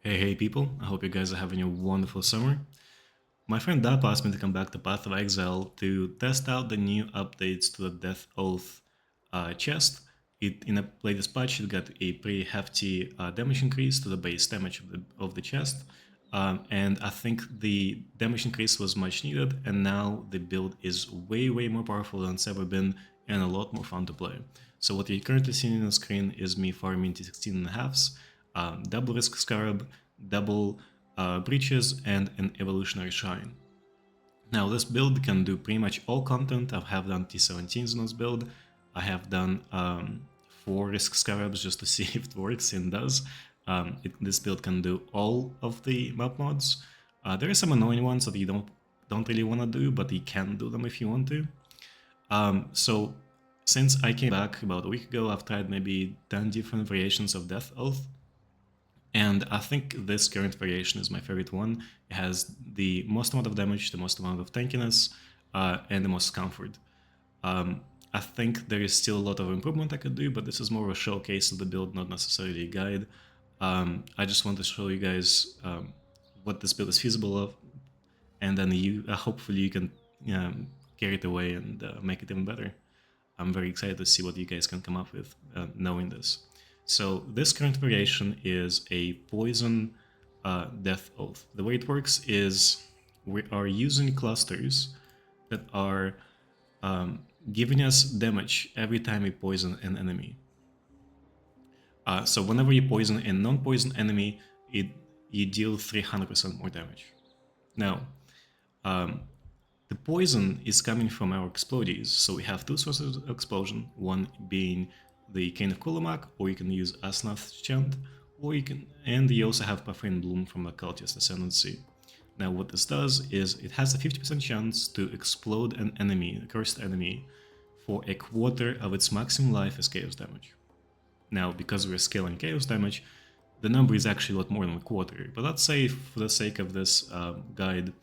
Hey people, I hope you guys are having a wonderful summer. My friend Dap asked me to come back to Path of Exile to test out the new updates to the Death Oath chest. In a latest patch, it got a pretty hefty damage increase to the base damage of the chest. And I think the damage increase was much needed, and now the build is way more powerful than it's ever been and a lot more fun to play. So what you're currently seeing on the screen is me farming T16 and a halves, double risk scarab, double breaches, and an evolutionary shrine. Now this build can do pretty much all content. I have done T17s in this build. I have done 4 risk scarabs just to see if it works, and does. This build can do all of the map mods. There are some annoying ones that you don't really want to do, but you can do them if you want to. So since I came back about a week ago, I've tried maybe 10 different variations of Death Oath. And I think this current variation is my favorite one. It has the most amount of damage, the most amount of tankiness, and the most comfort. I think there is still a lot of improvement I could do, but this is more of a showcase of the build, not necessarily a guide. I just want to show you guys what this build is feasible of, and then hopefully you can carry it away and make it even better. I'm very excited to see what you guys can come up with knowing this. So this current variation is a poison death oath. The way it works is we are using clusters that are giving us damage every time we poison an enemy. So whenever you poison a non-poison enemy, you deal 300% more damage. Now, the poison is coming from our explodies, so we have 2 sources of explosion, one being the Cane of Kulamak, or you can use Asnath's Chant, and you also have Profane Bloom from the Cultist Ascendancy. Now what this does is it has a 50% chance to explode an enemy, a cursed enemy, for a quarter of its maximum life as chaos damage. Now, because we're scaling chaos damage, the number is actually a lot more than a quarter, but let's say for the sake of this guide,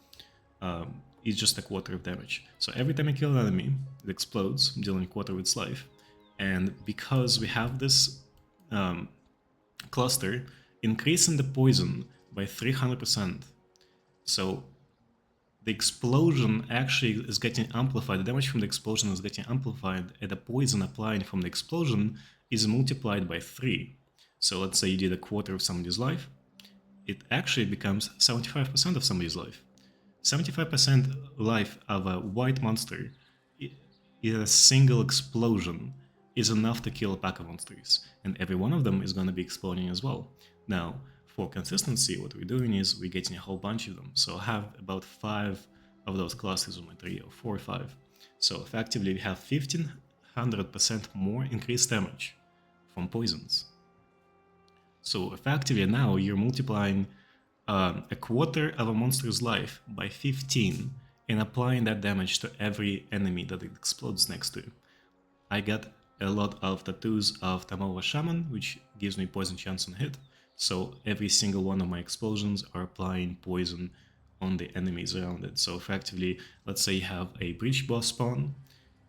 it's just a quarter of damage. So every time you kill an enemy, it explodes, dealing a quarter of its life. And because we have this cluster, increasing the poison by 300%. So the explosion actually is getting amplified, the damage from the explosion is getting amplified, and the poison applying from the explosion is multiplied by 3. So let's say you did a quarter of somebody's life, it actually becomes 75% of somebody's life. 75% life of a white monster in a single explosion is enough to kill a pack of monsters, and every one of them is going to be exploding as well. Now, for consistency, what we're doing is we're getting a whole bunch of them. So I have about 5 of those clusters on my trio, 4 or 5. So effectively we have 1500% more increased damage from poisons. So effectively now you're multiplying a quarter of a monster's life by 15 and applying that damage to every enemy that it explodes next to. I get a lot of tattoos of Tamova Shaman, which gives me poison chance on hit, so every single one of my explosions are applying poison on the enemies around it. So effectively, let's say you have a breach boss spawn,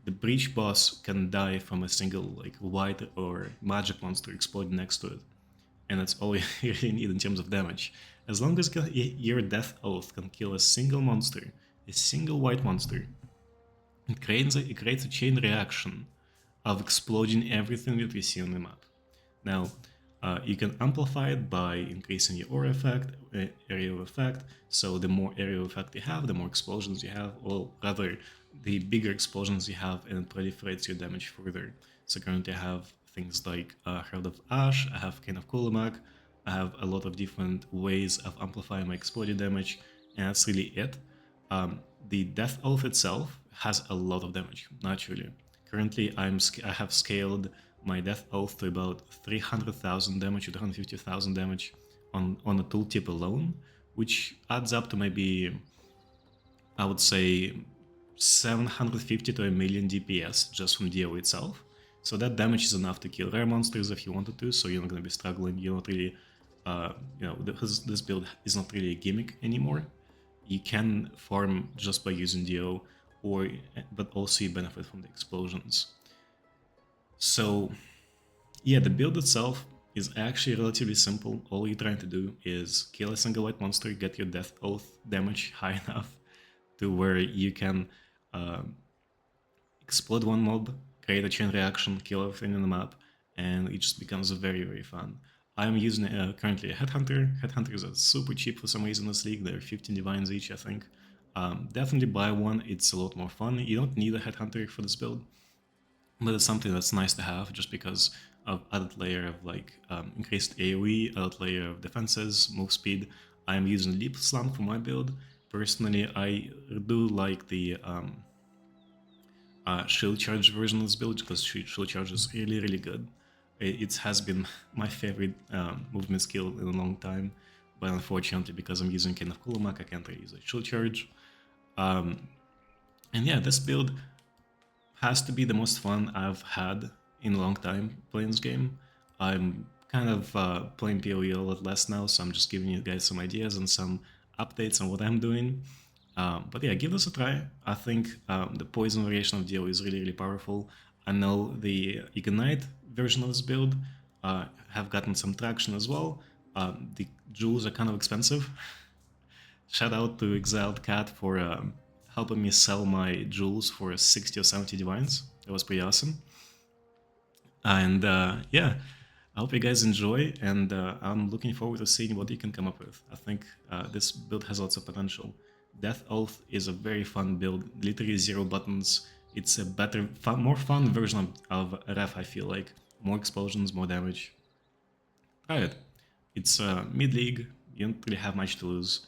the breach boss can die from a single white or magic monster exploding next to it, and that's all you really need in terms of damage. As long as your Death Oath can kill a single monster, a single white monster, it creates a chain reaction of exploding everything that we see on the map. Now, you can amplify it by increasing your aura effect, area of effect, so the more area of effect you have, the more explosions you have, or rather, the bigger explosions you have, and it proliferates your damage further. So currently I have things like Herald of Ash, I have Cane of Kulamak, I have a lot of different ways of amplifying my exploded damage, and that's really it. The Death Oath itself has a lot of damage, naturally. Currently, I have scaled my Death Oath to about 300,000 damage or 350,000 damage on a tooltip alone, which adds up to maybe, I would say, 750 to a million DPS just from DO itself. So that damage is enough to kill rare monsters if you wanted to, so you're not going to be struggling. You're not really, this build is not really a gimmick anymore. You can farm just by using DO, but also you benefit from the explosions. So yeah, the build itself is actually relatively simple. All you're trying to do is kill a single white monster, get your Death Oath damage high enough to where you can uh, explode one mob, create a chain reaction, kill everything on the map, and it just becomes very, very fun. I'm using currently a Headhunter. Headhunters are super cheap for some reason in this league. They're 15 divines each, I think. Definitely buy one, it's a lot more fun. You don't need a Headhunter for this build, but it's something that's nice to have just because of added layer of like increased AoE, added layer of defenses, move speed. I'm using Leap Slam for my build. Personally, I do like the shield charge version of this build because shield charge is really, really good. It has been my favorite movement skill in a long time, but unfortunately, because I'm using King of Kulamak, I can't really use a shield charge. And yeah, this build has to be the most fun I've had in a long time playing this game. I'm kind of playing PoE a lot less now, so I'm just giving you guys some ideas and some updates on what I'm doing. But yeah, give this a try. I think the poison variation of Dio is really, really powerful. I know the Ignite version of this build have gotten some traction as well. The jewels are kind of expensive. Shout out to Exiled Cat for helping me sell my jewels for 60 or 70 divines. That was pretty awesome. And yeah, I hope you guys enjoy, and I'm looking forward to seeing what you can come up with. I think this build has lots of potential. Death Oath is a very fun build, literally 0 buttons. It's a better, more fun version of Ref, I feel like. More explosions, more damage. Try it. It's mid-league, you don't really have much to lose.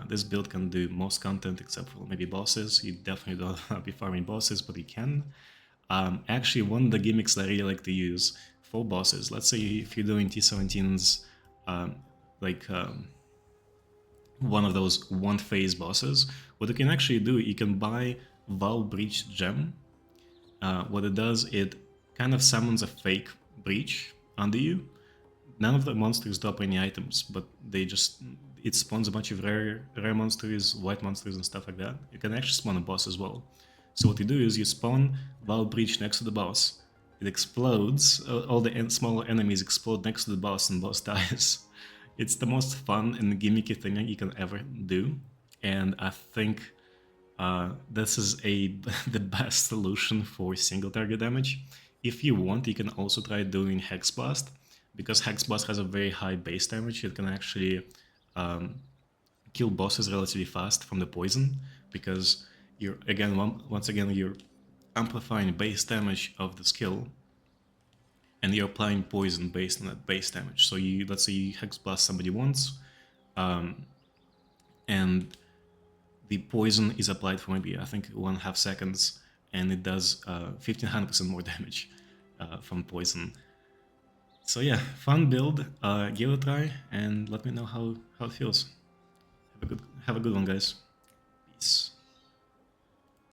This build can do most content except for maybe bosses. You definitely don't want to be farming bosses, but you can. Actually, one of the gimmicks that I really like to use for bosses, let's say if you're doing T17s, like one of those one-phase bosses, what you can actually do, you can buy Val Breach Gem. What it does, it kind of summons a fake breach under you. None of the monsters drop any items, but it spawns a bunch of rare monsters, white monsters and stuff like that. You can actually spawn a boss as well. So what you do is you spawn Val Breach next to the boss. It explodes, all the smaller enemies explode next to the boss and boss dies. It's the most fun and gimmicky thing you can ever do. And I think this is the best solution for single target damage. If you want, you can also try doing Hex Blast, because Hex Blast has a very high base damage. It can actually kill bosses relatively fast from the poison, because once again you're amplifying base damage of the skill, and you're applying poison based on that base damage. So let's say you Hex Blast somebody once, and the poison is applied for maybe, I think, 1.5 seconds, and it does 1500% more damage from poison. So yeah, fun build. Give it a try and let me know how it feels. Have a good one, guys. Peace.